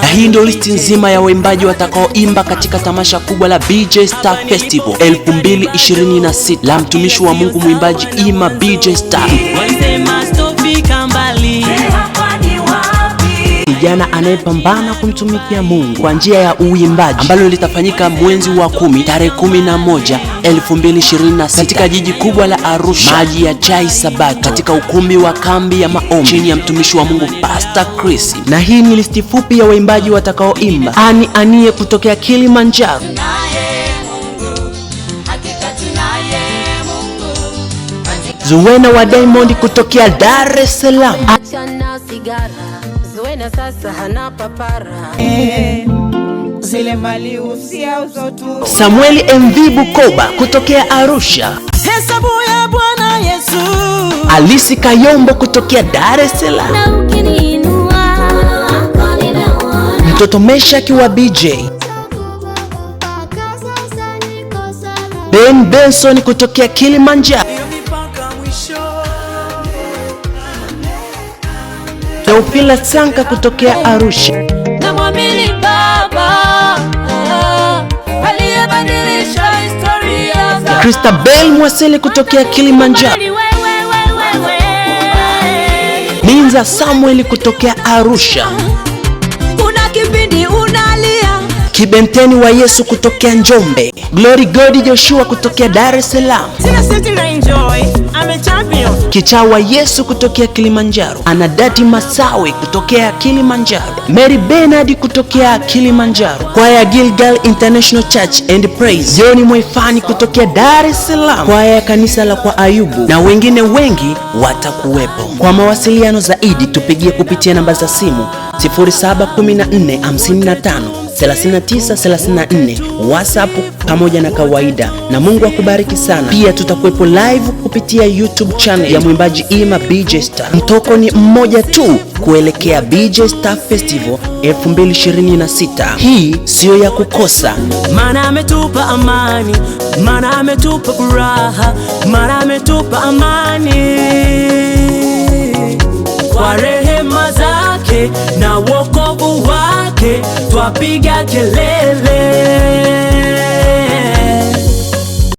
Na hii ndio listi nzima ya waimbaji watakaoimba katika tamasha kubwa la BJ Star Festival 2026 la mtumishi wa Mungu mwimbaji Ima BJ Star. Kijana anayepambana kumtumikia Mungu kwa njia ya uimbaji, ambalo litafanyika mwezi wa 10 tarehe 11 2026 katika jiji kubwa la Arusha, maji ya Jai Sabato, katika ukumbi wa kambi ya maombi chini ya mtumishi wa Mungu Pastor Chris. Na hii ni listi fupi ya waimbaji watakaoimba: Ani Anie kutokea Kilimanjaro, Zuwena wa Diamond kutokea Dar es Salaam, Zuwena sasa hana papara, zile mali usiauzo tu. Samueli MV Bukoba kutokea Arusha, Hesabu ya Bwana Yesu. Alisi Kayombo kutokea Dar es Salaam, mtoto Meshaki wa BJ, Ben Benson kutokea Kilimanjaro, Teofila Sanka kutokea Arusha, Na mwamini Baba aliyebadilisha historia za Christabel Mwaseli kutokea Kilimanjaro, Minza Samuel kutokea Arusha, Kuna kipindi unalia, Kibenteni wa Yesu kutokea Njombe, Glory God Joshua kutokea Dar es Salaam, Sina City na enjoy, I'm a champion. Kichaa wa Yesu kutokea Kilimanjaro, Anadati Masawe kutokea Kilimanjaro, Mary Bernard kutokea Kilimanjaro, kwaya Gilgal International Church and Praise, John Mwefani kutokea Dar es Salaam, kwaya ya kanisa la kwa Ayubu na wengine wengi watakuwepo. Kwa mawasiliano zaidi tupigie kupitia namba za simu 0714553934, WhatsApp pamoja na kawaida. Na Mungu akubariki sana. Pia tutakuwepo live kupitia YouTube channel ya mwimbaji Ima BJ Star. Mtoko ni mmoja tu kuelekea BJ Star Festival 2026. Hii sio ya kukosa. Maana ametupa amani, maana ametupa furaha, maana ametupa amani. Kwa rehema zake na wokovu wake twapiga kelele.